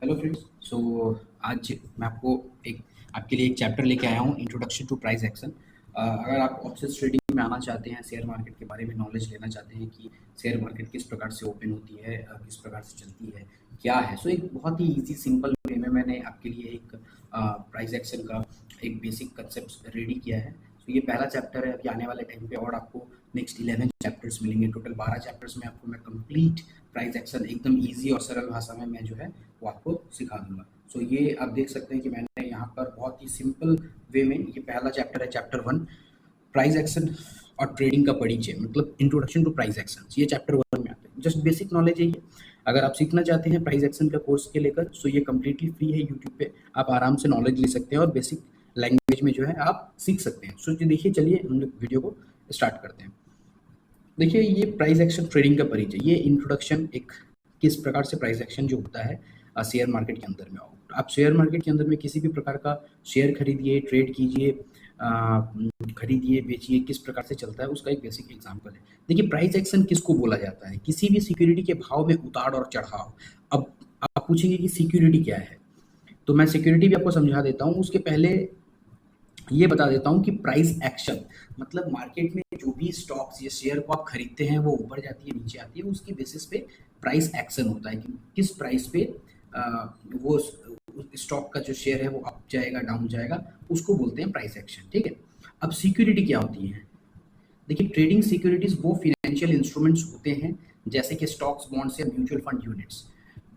Hello friends. सो आज मैं आपके लिए एक चैप्टर लेके आया हूँ, इंट्रोडक्शन टू प्राइस एक्शन। अगर आप ऑप्शंस ट्रेडिंग में आना चाहते हैं, शेयर मार्केट के बारे में नॉलेज लेना चाहते हैं कि शेयर मार्केट किस प्रकार से ओपन होती है, किस प्रकार से चलती है, क्या है, सो एक बहुत ही इजी सिंपल वे में मैंने आपके लिए एक प्राइस एक्शन का एक बेसिक कंसेप्ट रेडी किया है। तो ये पहला चैप्टर है। अभी आने वाले टाइम पे और आपको नेक्स्ट 11 चैप्टर्स मिलेंगे। टोटल 12 चैप्टर्स में आपको मैं कंप्लीट प्राइस एक्शन एकदम ईजी और सरल भाषा में मैं जो है वो आपको सिखा दूंगा। सो ये आप देख सकते हैं कि मैंने यहाँ पर बहुत ही सिंपल वे में, ये पहला चैप्टर है, चैप्टर 1, प्राइस एक्शन और ट्रेडिंग का परिचय, मतलब इंट्रोडक्शन टू प्राइस एक्शन। ये चैप्टर 1 में आता है। जस्ट बेसिक नॉलेज है ये। अगर आप सीखना चाहते हैं प्राइस एक्शन का कोर्स के लेकर, सो ये कम्प्लीटली फ्री है। यूट्यूब पे आप आराम से नॉलेज ले सकते हैं और बेसिक लैंग्वेज में जो है आप सीख सकते हैं। सो देखिए, चलिए हम लोग वीडियो को स्टार्ट करते हैं। देखिए, ये प्राइस एक्शन ट्रेडिंग का परिचय, ये इंट्रोडक्शन एक किस प्रकार से प्राइस एक्शन जो होता है शेयर मार्केट के अंदर में हो। आप शेयर मार्केट के अंदर में किसी भी प्रकार का शेयर खरीदिए, ट्रेड कीजिए, खरीदिए, बेचिए, किस प्रकार से चलता है उसका एक बेसिक एग्जांपल है। देखिए, प्राइस एक्शन किसको बोला जाता है? किसी भी सिक्योरिटी के भाव में उतार और चढ़ाव। अब आप पूछेंगे कि सिक्योरिटी क्या है, तो मैं सिक्योरिटी भी आपको समझा देता हूँ। उसके पहले ये बता देता हूँ कि प्राइस एक्शन मतलब मार्केट में जो भी स्टॉक्स या शेयर को आप खरीदते हैं वो ऊपर जाती है, नीचे आती है, उसकी बेसिस पे प्राइस एक्शन होता है कि किस प्राइस पे वो स्टॉक का जो शेयर है वो अप जाएगा, डाउन जाएगा, उसको बोलते हैं प्राइस एक्शन। ठीक है। अब सिक्योरिटी क्या होती है? देखिए, ट्रेडिंग सिक्योरिटीज वो फाइनेंशियल इंस्ट्रूमेंट्स होते हैं जैसे कि स्टॉक्स, बॉन्ड्स या म्यूचुअल फंड यूनिट्स,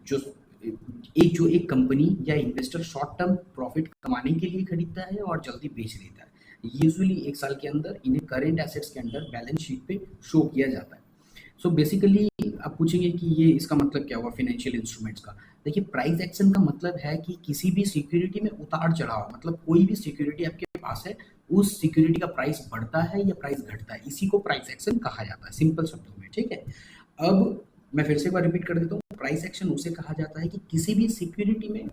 जो एक कंपनी या इन्वेस्टर शॉर्ट टर्म प्रॉफिट कमाने के लिए खरीदता है और जल्दी बेच देता है। यूजुअली एक साल के अंदर इन्हें करेंट एसेट्स के अंदर बैलेंस शीट पे शो किया जाता है। सो बेसिकली आप पूछेंगे कि ये इसका मतलब क्या हुआ फाइनेंशियल इंस्ट्रूमेंट्स का। देखिए, प्राइस एक्शन का मतलब है कि किसी भी सिक्योरिटी में उतार चढ़ाव, मतलब कोई भी सिक्योरिटी आपके पास है, उस सिक्योरिटी का प्राइस बढ़ता है या प्राइस घटता है, इसी को प्राइस एक्शन कहा जाता है, सिंपल शब्दों में। ठीक है। अब मैं फिर से एक बार रिपीट कर देता हूँ, प्राइस एक्शन उसे कहा जाता है कि किसी भी सिक्योरिटी में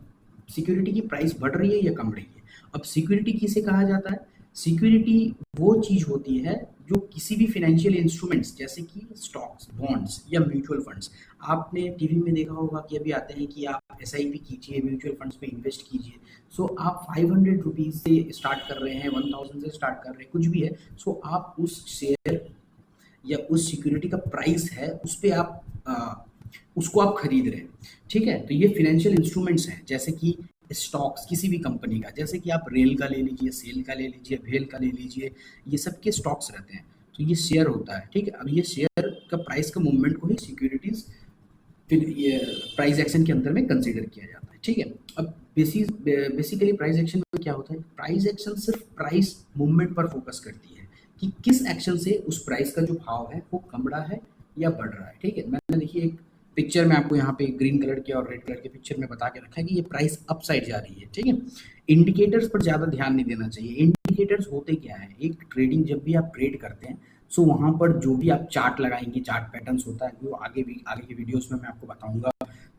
सिक्योरिटी की प्राइस बढ़ रही है या कम रही है। अब सिक्योरिटी किसे कहा जाता है? सिक्योरिटी वो चीज होती है जो किसी भी फाइनेंशियल इंस्ट्रूमेंट्स जैसे कि स्टॉक्स, बॉन्ड्स या म्यूचुअल फंड्स, आपने टीवी में देखा होगा कि अभी आते हैं कि आप एसआईपी कीजिए, म्यूचुअल फंड्स में इन्वेस्ट कीजिए। सो आप 500 रुपीज से स्टार्ट कर रहे हैं, 1000 से स्टार्ट कर रहे हैं, कुछ भी है, सो आप उस शेयर या उस सिक्योरिटी का प्राइस है उस पे आप उसको आप खरीद रहे हैं। ठीक है। तो ये फाइनेंशियल इंस्ट्रूमेंट्स हैं जैसे कि स्टॉक्स किसी भी कंपनी का, जैसे कि आप रेल का ले लीजिए, सेल का ले लीजिए, भेल का ले लीजिए, ये सब के स्टॉक्स रहते हैं। तो ये शेयर होता है। ठीक है। अब ये शेयर का प्राइस का मूवमेंट को ही सिक्योरिटीज फिर ये प्राइस एक्शन के अंदर में कंसीडर किया जाता है। ठीक है। अब बेसिकली प्राइस एक्शन में क्या होता है? प्राइस एक्शन सिर्फ प्राइस मूवमेंट पर फोकस करती है कि किस एक्शन से उस प्राइस का जो भाव है वो कम रहा है या बढ़ रहा है। ठीक है। मैंने देखिए एक पिक्चर में आपको यहाँ पे ग्रीन कलर के और रेड कलर के पिक्चर में बता के रखा है कि ये प्राइस अप साइड जा रही है। ठीक है। इंडिकेटर्स पर ज़्यादा ध्यान नहीं देना चाहिए। इंडिकेटर्स होते क्या है? एक ट्रेडिंग जब भी आप ट्रेड करते हैं, सो वहाँ पर जो भी आप चार्ट लगाएंगे, चार्ट पैटर्न्स होता है, वो आगे की वीडियोस में मैं आपको बताऊंगा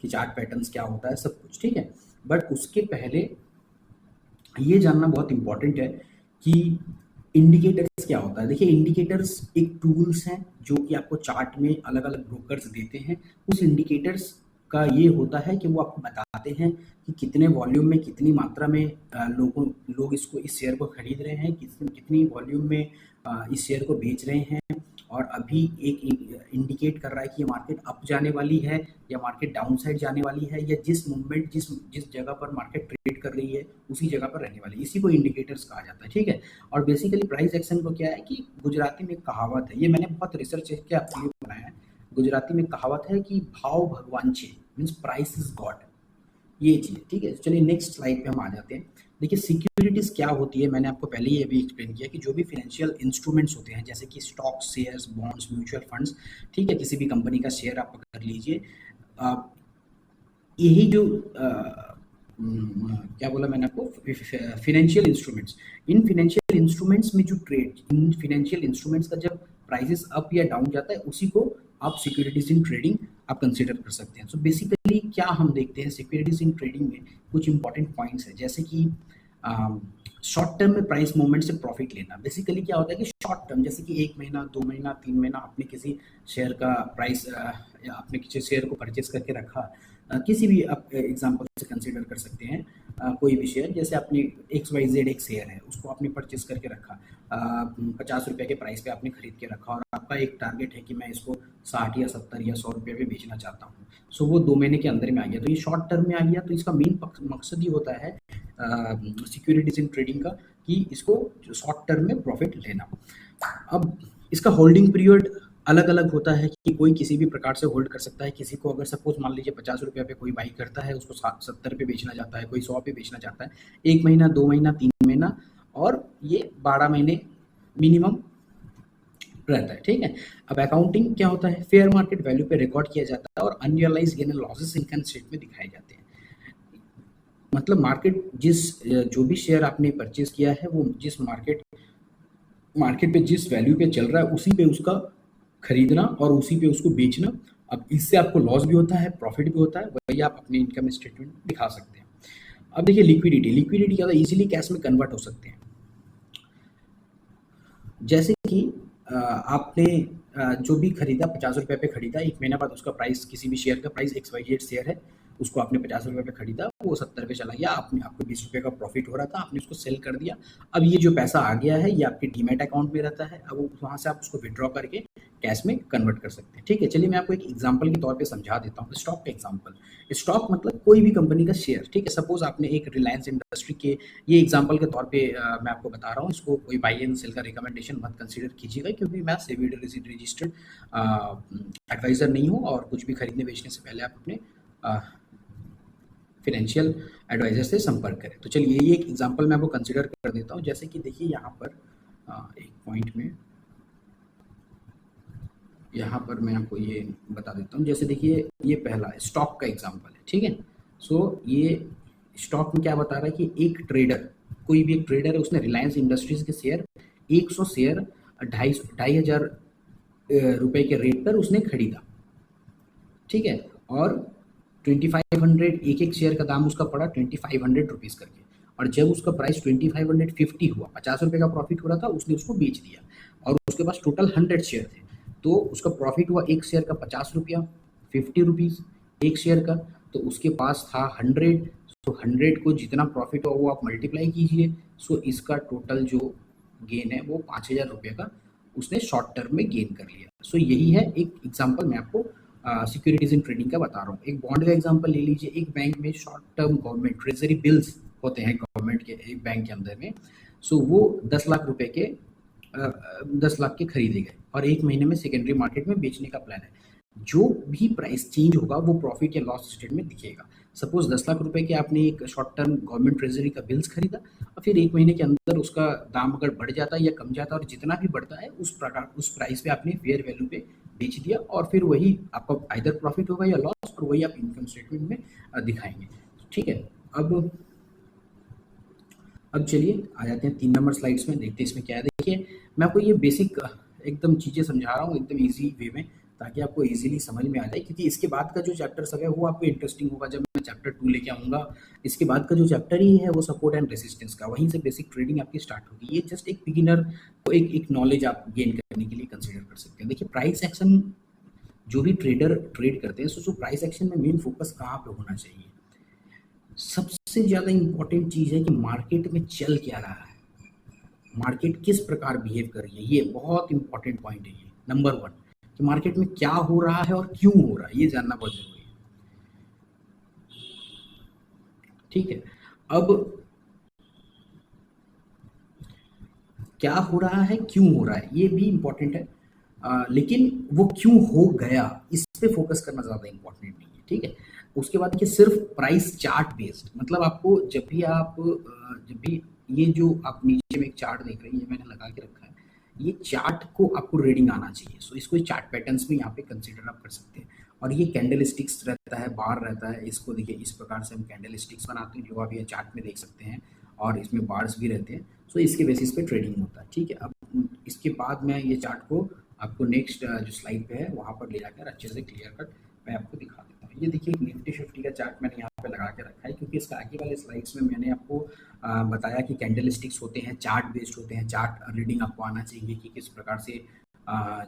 कि चार्ट पैटर्न्स क्या होता है, सब कुछ। ठीक है। बट उसके पहले ये जानना बहुत इंपॉर्टेंट है कि इंडिकेटर्स क्या होता है। देखिए, इंडिकेटर्स एक टूल्स हैं जो कि आपको चार्ट में अलग अलग ब्रोकर्स देते हैं। उस इंडिकेटर्स का ये होता है कि वो आपको बताते हैं कि कितने वॉल्यूम में, कितनी मात्रा में लोग इस शेयर को खरीद रहे हैं, कितनी वॉल्यूम में इस शेयर को बेच रहे हैं, और अभी एक इंडिकेट कर रहा है कि ये मार्केट अप जाने वाली है या मार्केट डाउन साइड जाने वाली है, या जिस मूवमेंट जिस जगह पर मार्केट ट्रेड कर रही है उसी जगह पर रहने वाली है। इसी को इंडिकेटर्स कहा जाता है। ठीक है। और बेसिकली प्राइस एक्शन को क्या है कि गुजराती में एक कहावत है, ये मैंने बहुत रिसर्च करके आपके लिए बनाया है। गुजराती में कहावत है कि भाव भगवान छे, मीन्स प्राइस इज गॉड, ये चीज़। ठीक है। चलिए नेक्स्ट स्लाइड पे हम आ जाते हैं। देखिए, सिक्योरिटीज क्या होती है, मैंने आपको पहले ही अभी एक्सप्लेन किया कि जो भी फाइनेंशियल इंस्ट्रूमेंट्स होते हैं जैसे कि stocks, shares, bonds, mutual funds, ठीक है, किसी भी कंपनी का शेयर आप कर लीजिए, यही जो क्या बोला मैंने आपको, financial instruments, in financial instruments में जो ट्रेड, इन फाइनेंशियल इंस्ट्रूमेंट्स का जब प्राइसेस अप या डाउन जाता है उसी को आप सिक्योरिटीज इन ट्रेडिंग आप कंसीडर कर सकते हैं। सो बेसिकली क्या हम देखते हैं सिक्योरिटीज इन ट्रेडिंग में, कुछ इंपॉर्टेंट पॉइंट्स है जैसे कि शॉर्ट टर्म में प्राइस मूवमेंट से प्रॉफिट लेना। बेसिकली क्या होता है कि शॉर्ट टर्म जैसे कि 1 महीना, 2 महीना, 3 महीना आपने किसी शेयर का प्राइस, आपने किसी शेयर को परचेस करके रखा किसी भी आप एग्जांपल से कंसीडर कर सकते हैं। कोई भी शेयर, जैसे आपने एक्स वाई जेड एक शेयर है, उसको आपने परचेस करके रखा, 50 रुपये के प्राइस पे आपने खरीद के रखा, और आपका एक टारगेट है कि मैं इसको 60 या 70 या 100 रुपये पे बेचना चाहता हूँ। सो वो 2 महीने के अंदर में आ गया, तो ये शॉर्ट टर्म में आ गया। तो इसका मेन मकसद ही होता है सिक्योरिटीज इन ट्रेडिंग का, कि इसको शॉर्ट टर्म में प्रॉफिट लेना। अब इसका होल्डिंग पीरियड अलग अलग होता है, कि कोई किसी भी प्रकार से होल्ड कर सकता है। किसी को अगर सपोज मान लीजिए 50 रुपये पे कोई बाई करता है, उसको 70 पे बेचना चाहता है, कोई 100 पे बेचना चाहता है, 1 महीना, 2 महीना, 3 महीना, और ये 12 महीने मिनिमम रहता है। ठीक है। अब अकाउंटिंग क्या होता है, फेयर मार्केट वैल्यू पे रिकॉर्ड किया जाता है और unrealise gain and losses income statement में दिखाए जाते हैं। मतलब मार्केट जो भी शेयर आपने परचेज किया है, वो जिस मार्केट पे जिस वैल्यू पे चल रहा है, उसी पे उसका खरीदना और उसी पे उसको बेचना। अब इससे आपको लॉस भी होता है, प्रॉफिट भी होता है, वही आप अपने इनकम स्टेटमेंट दिखा सकते हैं। अब देखिए लिक्विडिटी क्या होता है, इजीली कैश में कन्वर्ट हो सकते हैं। जैसे कि आपने जो भी खरीदा, 50 रुपये पे खरीदा, 1 महीना बाद उसका प्राइस, किसी भी शेयर का प्राइस XYZ शेयर है, उसको आपने 50 रुपये पे खरीदा, वो 70 पे चला गया, आपको 20 रुपये का प्रॉफिट हो रहा था, आपने उसको सेल कर दिया। अब ये जो पैसा आ गया है, ये आपके डीमैट अकाउंट में रहता है। अब वहाँ से आप उसको विड्रॉ करके कैश में कन्वर्ट कर सकते हैं। ठीक है, चलिए मैं आपको एक एग्जाम्पल के तौर पे समझा देता हूँ। स्टॉक का एग्जाम्पल, स्टॉक मतलब कोई भी कंपनी का शेयर। ठीक है, सपोज आपने एक रिलायंस इंडस्ट्री के, ये एग्जाम्पल के तौर पे मैं आपको बता रहा हूँ, इसको कोई बाई एंड सेल का रिकमेंडेशन मत कंसीडर कीजिएगा, क्योंकि मैं सेबी रजिस्टर्ड एडवाइजर नहीं हूँ, और कुछ भी खरीदने बेचने से पहले आप अपने फाइनेंशियल एडवाइजर से संपर्क करें। तो चलिए ये एक एग्जांपल मैं आपको कंसीडर कर देता हूँ। जैसे कि देखिए यहाँ पर एक पॉइंट में, यहाँ पर मैं आपको ये बता देता हूँ। जैसे देखिए ये पहला स्टॉक का एग्जांपल है। ठीक है, सो ये स्टॉक में क्या बता रहा है कि एक ट्रेडर, कोई भी एक ट्रेडर है, उसने रिलायंस इंडस्ट्रीज के शेयर 100 शेयर 2,500 रुपए के रेट पर उसने खरीदा। ठीक है, और 2500, एक एक शेयर का दाम उसका पड़ा 2500 रुपीज़ करके। और जब उसका प्राइस 2550 हुआ, 50 रुपये का प्रॉफिट हो रहा था, उसने उसको बेच दिया, और उसके पास टोटल 100 शेयर थे। तो उसका प्रॉफिट हुआ एक शेयर का 50 रुपया, 50 रुपीज़ एक शेयर का। तो उसके पास था 100, तो 100 को जितना प्रॉफिट हुआ वो आप मल्टीप्लाई कीजिए। सो इसका टोटल जो गेन है वो 5000 रुपये का उसने शॉर्ट टर्म में गेन कर लिया। सो यही है एक एग्जांपल मैं आपको सिक्योरिटीज इन ट्रेडिंग का बता रहा हूँ। एक बॉन्ड का एग्जांपल ले लीजिए। एक बैंक में short term government treasury bills होते हैं गवर्नमेंट के, एक बैंक के अंदर में। सो वो 10 लाख रुपए के 10 लाख के खरीदे गए, और 1 महीने में सेकेंडरी मार्केट में बेचने का प्लान है। जो भी प्राइस चेंज होगा वो प्रॉफिट या लॉस स्टेटमेंट दिखेगा। सपोज 10 लाख रुपए के आपने एक शॉर्ट टर्म गवर्नमेंट ट्रेजरी का बिल्स खरीदा, और फिर 1 महीने के अंदर उसका दाम अगर बढ़ जाता है या कम जाता है, और जितना भी बढ़ता है उस प्रकार उस प्राइस पे आपने फेयर वैल्यू पे बेच दिया, और फिर वही आपका आइदर प्रॉफिट होगा या लॉस, और वही आप इनकम स्टेटमेंट में दिखाएंगे। ठीक है, अब चलिए आ जाते हैं 3 नंबर स्लाइड्स में, देखते हैं इसमें क्या है। देखिए मैं आपको ये बेसिक एकदम चीज़ें समझा रहा हूँ एकदम इजी वे में, ताकि आपको इजीली समझ में आ जाए, क्योंकि इसके बाद का जो चैप्टर सब है वो आपको इंटरेस्टिंग होगा जब मैं चैप्टर 2 लेके आऊँगा। इसके बाद का जो चैप्टर ही है वो सपोर्ट एंड रेसिस्टेंस का, वहीं से बेसिक ट्रेडिंग आपकी स्टार्ट होगी। ये जस्ट एक बिगिनर को एक नॉलेज आप गेन करने के लिए कंसिडर कर सकते हैं। देखिए प्राइस एक्शन, जो भी ट्रेडर ट्रेड करते हैं, सो प्राइस एक्शन में मेन फोकस कहाँ पे होना चाहिए। सबसे ज़्यादा इंपॉर्टेंट चीज़ है कि मार्केट में चल क्या रहा है, मार्केट किस प्रकार बिहेव कर रही है। ये बहुत इंपॉर्टेंट पॉइंट है, ये नंबर 1, कि मार्केट में क्या हो रहा है और क्यों हो रहा है, ये जानना बहुत जरूरी है। ठीक है, अब क्या हो रहा है, क्यों हो रहा है, ये भी इंपॉर्टेंट है। लेकिन वो क्यों हो गया, इस पे फोकस करना ज़्यादा इंपॉर्टेंट नहीं है। ठीक है, उसके बाद देखिए सिर्फ प्राइस चार्ट बेस्ड, मतलब आपको जब भी ये जो आप नीचे में एक चार्ट देख रहे हैं, ये मैंने लगा के रखा है, ये चार्ट को आपको रीडिंग आना चाहिए। सो इसको चार्ट पैटर्न्स में यहाँ पे कंसिडर आप कर सकते हैं। और ये कैंडल स्टिक्स रहता है, बार रहता है, इसको देखिए इस प्रकार से हम कैंडल स्टिक्स बनाते हैं, जो आप ये चार्ट में देख सकते हैं, और इसमें बार्स भी रहते हैं। सो इसके बेसिस पे ट्रेडिंग होता है। ठीक है, अब इसके बाद मैं ये चार्ट को आपको नेक्स्ट जो स्लाइड पे है वहाँ पर ले जाकर अच्छे से क्लियर कट मैं आपको दिखा देता हूँ। ये देखिए एक निफ्टी 50 का चार्ट मैंने यहाँ पे लगा के रखा है, क्योंकि इसका आगे वाले स्लाइड्स में मैंने आपको बताया कि कैंडल स्टिक्स होते हैं, चार्ट बेस्ड होते हैं, चार्ट रीडिंग आपको आना चाहिए कि किस प्रकार से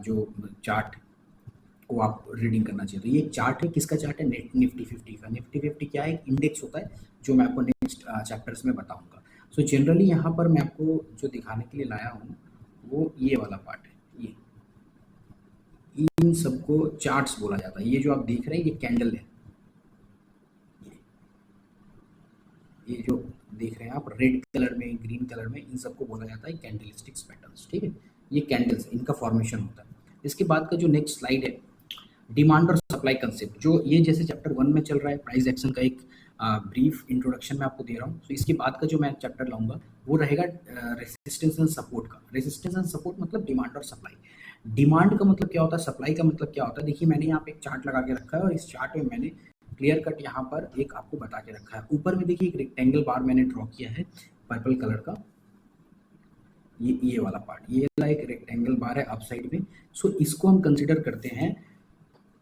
जो चार्ट को आप रीडिंग करना चाहिए। तो ये चार्ट है, किसका चार्ट है? निफ्टी 50 का। निफ्टी 50 क्या है? एक इंडेक्स होता है जो मैं आपको नेक्स्ट चैप्टर्स में बताऊंगा। सो जनरली यहाँ पर मैं आपको जो दिखाने के लिए लाया हूँ वो ये वाला पार्ट है। ये इन सबको चार्ट्स बोला जाता है। ये जो आप देख रहे हैं ये कैंडल है, ये जो देख रहे हैं आप रेड कलर में, ग्रीन कलर में, इन सबको बोला जाता है कैंडलस्टिक्स पैटर्न्स। ठीक है, ये कैंडल्स, इनका फॉर्मेशन होता है। इसके बाद का जो नेक्स्ट स्लाइड है, डिमांड और सप्लाई कंसेप्ट, जो ये जैसे चैप्टर 1 में चल रहा है, प्राइस एक्शन का एक ब्रीफ इंट्रोडक्शन मैं आपको दे रहा हूँ। तो इसके बाद का जो मैं चैप्टर लाऊंगा वो रहेगा रेसिस्टेंस एंड सपोर्ट का। रेसिस्टेंस एंड सपोर्ट मतलब डिमांड और सप्लाई। डिमांड का मतलब क्या होता है, सप्लाई का मतलब क्या होता है। देखिए मैंने यहाँ पे एक चार्ट लगा के रखा है और इस चार्ट में मैंने क्लियर कट यहाँ पर एक आपको बता के रखा है। ऊपर में देखिए एक रेक्टेंगल बार मैंने ड्रॉ किया है पर्पल कलर का, ये वाला पार्ट, ये वाला एक रेक्टेंगल बार है अप साइड में। सो इसको हम कंसिडर करते हैं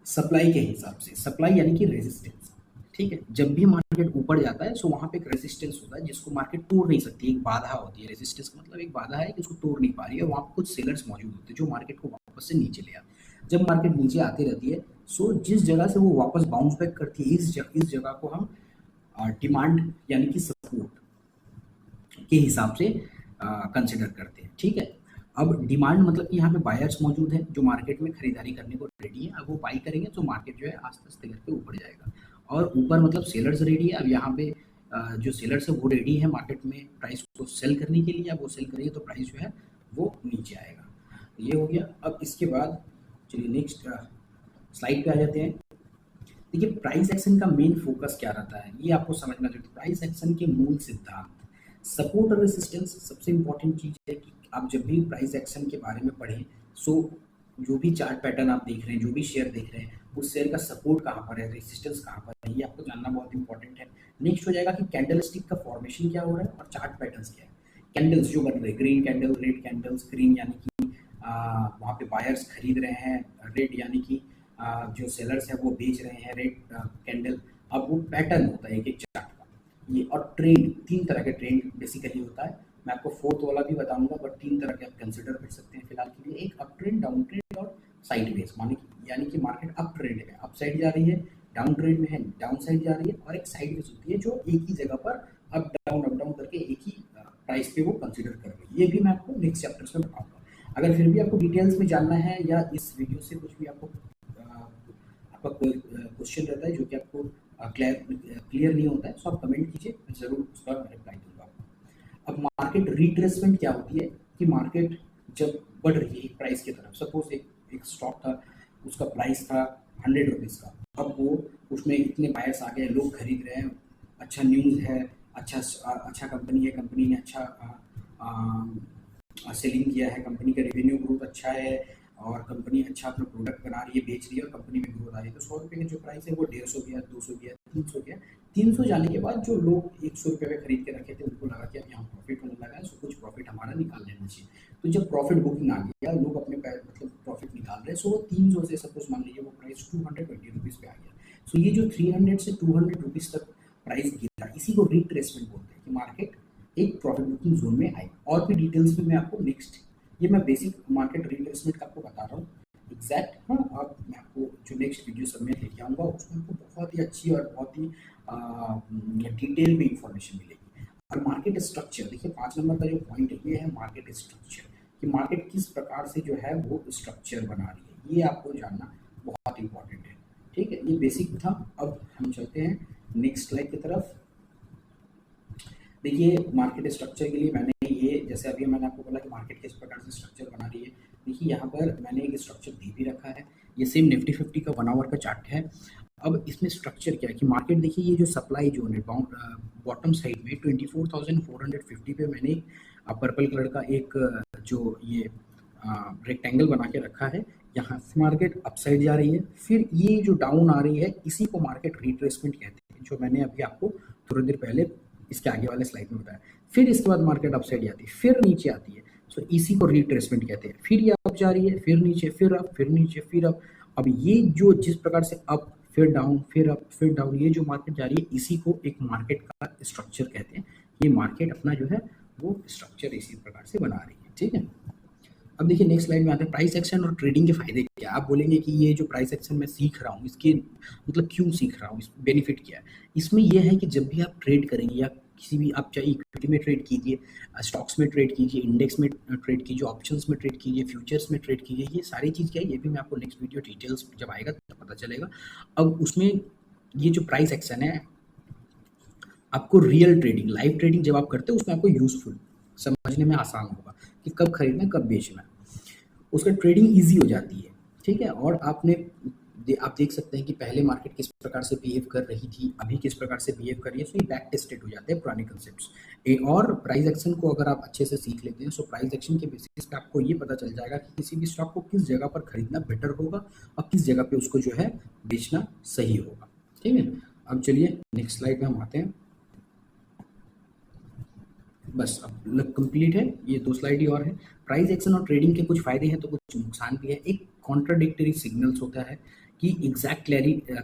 सप्लाई के हिसाब से। सप्लाई यानी कि रेजिस्टेंस। ठीक है, जब भी मार्केट ऊपर जाता है सो वहां पे एक रेजिस्टेंस होता है जिसको मार्केट तोड़ नहीं सकती, एक बाधा होती है। रेजिस्टेंस का मतलब एक बाधा है कि उसको तोड़ नहीं पा रही है। वहां पर कुछ सेलर्स मौजूद होते हैं जो मार्केट को वापस से नीचे ले आते हैं। जब मार्केट नीचे आती रहती है सो जिस जगह से वो वापस बाउंस बैक करती है, इस जगह को हम डिमांड यानी कि सपोर्ट के हिसाब से कंसिडर करते हैं। ठीक है, अब डिमांड मतलब कि यहाँ पे बायर्स मौजूद हैं जो मार्केट में खरीदारी करने को रेडी है। अब वो बाई करेंगे तो मार्केट जो है आस्ते आस्ते करके ऊपर जाएगा। और ऊपर मतलब सेलर्स रेडी है। अब यहाँ पे जो सेलर्स है वो रेडी है मार्केट में प्राइस को सेल करने के लिए। अब वो सेल करेंगे तो प्राइस जो है वो नीचे आएगा। ये हो गया। अब इसके बाद चलिए नेक्स्ट स्लाइड पे आ जाते हैं। देखिए प्राइस एक्शन का मेन फोकस क्या रहता है ये आपको समझना चाहिए। प्राइस एक्शन के मूल सिद्धांत, सपोर्ट और रेसिस्टेंस सबसे इंपॉर्टेंट चीज है कि आप जब भी प्राइस एक्शन के बारे में पढ़ें सो जो भी चार्ट पैटर्न आप देख रहे हैं, जो भी शेयर देख रहे हैं, उस शेयर का सपोर्ट कहाँ पर है, रेसिस्टेंस कहाँ पर है, ये आपको जानना बहुत इंपॉर्टेंट है। नेक्स्ट हो जाएगा कि कैंडल स्टिक का फॉर्मेशन क्या हो रहा है और चार्ट पैटर्न्स क्या है। कैंडल्स जो बन रहे हैं, green candle, red candles. Green यानी कि वहाँ पे बायर्स खरीद रहे हैं, रेड यानी कि जो सेलर्स हैं वो बेच रहे हैं, रेड कैंडल। अब वो पैटर्न होता है एक एक चार्ट का ये। और ट्रेंड, 3 तरह के ट्रेंड बेसिकली होता है। मैं आपको 4th वाला भी बताऊंगा, बट 3 तरह के आप कंसिडर कर सकते हैं फिलहाल के लिए। एक अप ट्रेंड, डाउन ट्रेंड और साइड वेज, यानी कि मार्केट अप ट्रेंड में अप साइड जा रही है, डाउन ट्रेंड में है डाउन साइड जा रही है, और एक साइड वेज होती है जो एक ही जगह पर अप डाउन करके एक ही प्राइस पे वो कंसिडर कर रही है। ये भी मैं आपको नेक्स्ट चैप्टर्स में बताऊंगा। अगर फिर भी आपको डिटेल्स में जानना है या इस वीडियो से कुछ भी आपको आपका कोई क्वेश्चन रहता है जो कि आपको क्लियर नहीं होता है तो आप कमेंट कीजिए, मैं ज़रूर उसका रिप्लाई दूंगा आपको। अब मार्केट रिट्रेसमेंट क्या होती है कि मार्केट जब बढ़ रही है प्राइस की तरफ, सपोज एक स्टॉक था, उसका प्राइस था 100 रुपीज़ का, अब वो उसमें इतने बायर्स आ गए, लोग खरीद रहे हैं, अच्छा न्यूज़ है, अच्छा कंपनी है, कंपनी ने अच्छा सेलिंग किया है, कंपनी का रेवेन्यू ग्रोथ अच्छा है और कंपनी अच्छा अपना प्रोडक्ट बना रही है, बेच रही है और कंपनी में ग्रोथ आ रही है। तो 100 रुपये का जो प्राइस है वो 150 गया, 200 गया, 300 गया। 300 जाने के बाद जो लोग 100 रुपये में खरीद के रखे थे उनको लगा कि अब यहाँ प्रॉफिट होने लगा है, सो कुछ प्रॉफिट हमारा निकाल लेना चाहिए। तो जब प्रॉफिट बुकिंग आ गया, लोग अपने मतलब प्रॉफिट निकाल रहे हैं, सो वो 300 से सपोज मान लीजिए वो प्राइस 220 रुपीज़ पे आ गया। सो ये जो 300 से 200 रुपीज़ तक प्राइस गिरा, इसी को रिट्रेसमेंट बोलते हैं कि मार्केट एक प्रॉफिट बुकिंग जोन में आई। और भी डिटेल्स में मैं आपको नेक्स्ट, ये मैं बेसिक मार्केट रिट्रेसमेंट का आपको बता रहा हूँ एग्जैक्ट। हाँ, अब मैं आपको जो नेक्स्ट वीडियो सब में लेके आऊँगा उसमें आपको बहुत ही अच्छी और बहुत ही डिटेल में इंफॉर्मेशन मिलेगी। और मार्केट स्ट्रक्चर, देखिए 5 नंबर का जो पॉइंट है ये है मार्केट स्ट्रक्चर, कि मार्केट किस प्रकार से जो है वो स्ट्रक्चर बना रही है, ये आपको जानना बहुत इंपॉर्टेंट है। ठीक है, ये बेसिक था। अब हम चलते हैं नेक्स्ट स्लाइड की तरफ। देखिए मार्केट स्ट्रक्चर के लिए मैंने ये, जैसे अभी मैंने आपको बोला कि मार्केट किस प्रकार से स्ट्रक्चर बना रही है, देखिए यहाँ पर मैंने एक स्ट्रक्चर दे भी रखा है। ये सेम निफ्टी 50 का 1 आवर का चार्ट है। अब इसमें स्ट्रक्चर क्या है कि मार्केट, देखिए ये जो सप्लाई जोन है बॉटम साइड में 24,450 पे मैंने पर्पल कलर का एक जो ये रेक्टेंगल बना के रखा है। यहाँ से मार्केट अपसाइड जा रही है, फिर ये जो डाउन आ रही है इसी को मार्केट रिट्रेसमेंट कहते हैं, जो मैंने अभी आपको थोड़ी देर पहले इसके आगे वाले स्लाइड में बताया। फिर इसके बाद मार्केट अपसाइड जाती है, फिर नीचे आती है, सो इसी को रिट्रेसमेंट कहते हैं। फिर ये अप जा रही है, फिर नीचे, फिर अप, फिर नीचे, फिर अप। अब ये जो जिस प्रकार से अप फिर डाउन फिर अप फिर डाउन, ये जो मार्केट जा रही है इसी को एक मार्केट का स्ट्रक्चर कहते हैं। ये मार्केट अपना जो है वो स्ट्रक्चर इसी प्रकार से बना रही है। ठीक है, अब देखिए नेक्स्ट स्लाइड में आते हैं प्राइस एक्शन और ट्रेडिंग के फायदे क्या है। आप बोलेंगे कि ये जो प्राइस एक्शन मैं सीख रहा हूँ इसके मतलब क्यों सीख रहा हूँ, इस बेनिफिट क्या है। इसमें यह है कि जब भी आप ट्रेड करेंगे या किसी भी, आप चाहे इक्विटी में ट्रेड कीजिए, स्टॉक्स में ट्रेड कीजिए, इंडेक्स में ट्रेड कीजिए, ऑप्शंस में ट्रेड कीजिए, फ्यूचर्स में ट्रेड कीजिए, ये सारी चीज़ क्या है ये भी मैं आपको नेक्स्ट वीडियो डिटेल्स जब आएगा तो पता चलेगा। अब उसमें ये जो प्राइस एक्शन है आपको रियल ट्रेडिंग, लाइव ट्रेडिंग जब आप करते हो उसमें आपको यूजफुल, समझने में आसान होगा कि कब खरीदना है कब बेचना है, उसका ट्रेडिंग ईजी हो जाती है। ठीक है, और आप देख सकते हैं कि पहले मार्केट किस प्रकार से बिहेव कर रही थी, अभी किस प्रकार से बिहेव कर रही है, सो ये बैक टेस्टेड हो जाते हैं पुराने कंसेप्ट्स। और प्राइस एक्शन को अगर आप अच्छे से सीख लेते हैं सो प्राइस एक्शन के बेसिस पे आपको ये पता चल जाएगा कि किसी भी स्टॉक को किस जगह पर खरीदना बेटर होगा और किस जगह पे उसको जो है बेचना सही होगा। ठीक है, अब चलिए नेक्स्ट स्लाइड में हम आते हैं। बस अब कंप्लीट है, ये 2 स्लाइड ही और है। प्राइस एक्शन और ट्रेडिंग के कुछ फायदे हैं तो कुछ नुकसान भी है। एक कॉन्ट्राडिक्टरी सिग्नल्स होता है कि एग्जैक्ट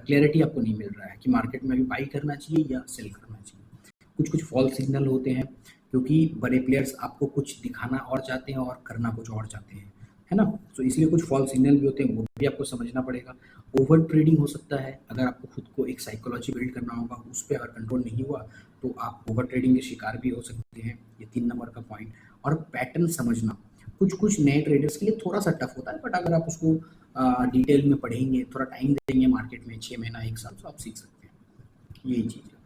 क्लैरिटी आपको नहीं मिल रहा है कि मार्केट में अभी बाई करना चाहिए या सेल करना चाहिए। कुछ कुछ फॉल्स सिग्नल होते हैं क्योंकि बड़े प्लेयर्स आपको कुछ दिखाना और चाहते हैं और करना कुछ और चाहते हैं, है ना। तो इसलिए कुछ फॉल्स सिग्नल भी होते हैं, वो भी आपको समझना पड़ेगा। ओवर ट्रेडिंग हो सकता है, अगर आपको खुद को एक साइकोलॉजी बिल्ड करना होगा, उस पर अगर कंट्रोल नहीं हुआ तो आप ओवर ट्रेडिंग के शिकार भी हो सकते हैं। ये 3 नंबर का पॉइंट। और पैटर्न समझना कुछ कुछ नए ट्रेडर्स के लिए थोड़ा सा टफ होता है, बट अगर आप उसको डिटेल में पढ़ेंगे, थोड़ा टाइम देंगे मार्केट में 6 महीना 1 साल, तो आप सीख सकते हैं। यही चीज़ है।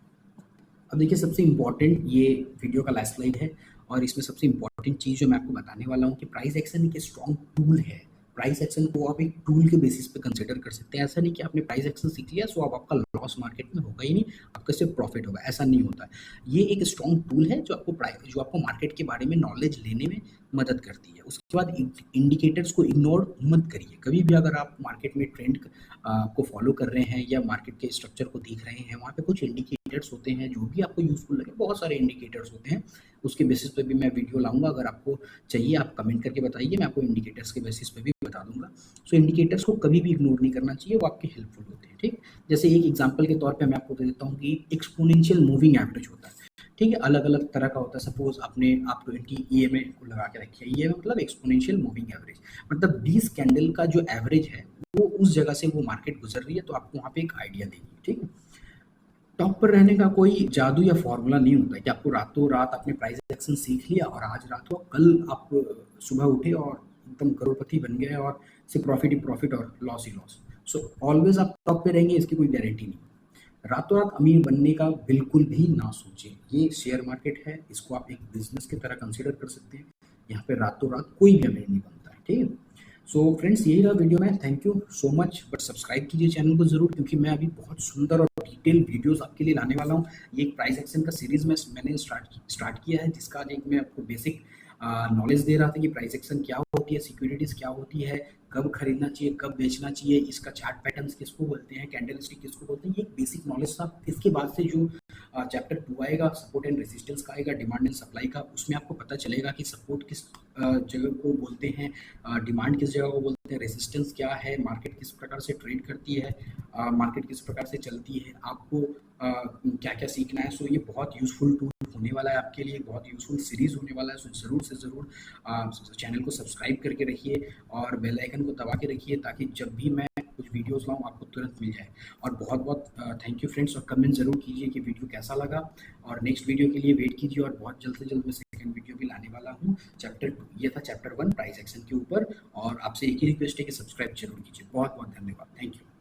अब देखिए सबसे इम्पोर्टेंट ये वीडियो का लास्ट स्लाइड है और इसमें सबसे इम्पोर्टेंट चीज़ जो मैं आपको बताने वाला हूँ कि प्राइस एक्शन एक स्ट्रॉन्ग टूल है। प्राइस एक्शन को आप एक टूल के बेसिस पे कंसिडर कर सकते हैं। ऐसा नहीं कि आपने प्राइस एक्शन सीख लिया सो अब आपका लॉस मार्केट में होगा ही नहीं, आपका सिर्फ प्रॉफिट होगा, ऐसा नहीं होता है। ये एक स्ट्रॉन्ग टूल है जो आपको मार्केट के बारे में नॉलेज लेने में मदद करती है। उसके बाद इंडिकेटर्स को इग्नोर मत करिए कभी भी। अगर आप मार्केट में ट्रेंड को फॉलो कर रहे हैं या मार्केट के स्ट्रक्चर को देख रहे हैं, वहाँ पे कुछ इंडिकेटर्स होते हैं जो भी आपको यूजफुल लगे, बहुत सारे इंडिकेटर्स होते हैं। उसके बेसिस पे भी मैं वीडियो लाऊंगा, अगर आपको चाहिए आप कमेंट करके बताइए, मैं आपको इंडिकेटर्स के बेसिस पे भी बता दूंगा। सो इंडिकेटर्स को कभी भी इग्नोर नहीं करना चाहिए, वो आपके हेल्पफुल होते हैं। ठीक, जैसे एक एग्जाम्पल के तौर पर मैं आपको दे देता हूँ कि एक्सपोनेंशियल मूविंग एवरेज होता है। ठीक है, अलग अलग तरह का होता है। सपोज आप 20 EMA को लगा के रखिए, ये मतलब एक्सपोनेंशियल मूविंग एवरेज, मतलब 20 कैंडल का जो एवरेज है वो उस जगह से वो मार्केट गुजर रही है, तो आपको वहाँ पे एक आइडिया देगी। ठीक है, टॉप पर रहने का कोई जादू या फॉर्मूला नहीं होता है कि आपको रातों रात आपने प्राइस एक्शन सीख लिया और आज रात को कल आप सुबह उठे और एकदम करोड़पति बन गए और सिर्फ प्रॉफिट ही प्रॉफिट और लॉस ही लॉस। सो ऑलवेज आप टॉप पे रहेंगे इसकी कोई गारंटी नहीं। रातों रात अमीर बनने का बिल्कुल भी ना सोचें। ये शेयर मार्केट है, इसको आप एक बिजनेस की तरह कंसिडर कर सकते हैं। यहाँ पे रातों रात कोई भी अमीर नहीं बनता है। ठीक है, सो फ्रेंड्स यही रहा वीडियो में। Thank you so much, but subscribe कीजिए चैनल को जरूर, क्योंकि मैं अभी बहुत सुंदर और डिटेल वीडियोस आपके लिए लाने वाला हूँ। ये एक प्राइस एक्शन का सीरीज मैंने स्टार्ट किया है, जिसका आज एक मैं आपको बेसिक नॉलेज दे रहा था कि प्राइस एक्शन क्या होती है, सिक्योरिटीज क्या होती है, कब खरीदना चाहिए कब बेचना चाहिए, इसका चार्ट पैटर्न्स किसको बोलते हैं, कैंडल स्टिक किसको बोलते हैं, ये एक बेसिक नॉलेज था। इसके बाद से जो चैप्टर 2 आएगा, सपोर्ट एंड रेजिस्टेंस का आएगा, डिमांड एंड सप्लाई का, उसमें आपको पता चलेगा कि सपोर्ट किस जगह को बोलते हैं, डिमांड किस जगह को बोलते हैं, रेजिस्टेंस क्या है, मार्केट किस प्रकार से ट्रेड करती है, मार्केट किस प्रकार से चलती है, आपको क्या क्या सीखना है। सो ये बहुत यूजफुल टूल होने वाला है आपके लिए, बहुत यूजफुल सीरीज होने वाला है। सो ज़रूर से ज़रूर चैनल को सब्सक्राइब करके रखिए और बेल आइकन को दबा के रखिए, ताकि जब भी मैं कुछ वीडियोस लाऊं आपको तुरंत मिल जाए। और बहुत बहुत थैंक यू फ्रेंड्स, और कमेंट ज़रूर कीजिए कि वीडियो कैसा लगा, और नेक्स्ट वीडियो के लिए वेट कीजिए। और बहुत जल्द से जल्द मैं सेकंड वीडियो भी लाने वाला हूँ, चैप्टर 2। ये था चैप्टर 1 प्राइस एक्शन के ऊपर, और आपसे एक ही रिक्वेस्ट है कि सब्सक्राइब जरूर कीजिए। बहुत बहुत धन्यवाद, थैंक यू।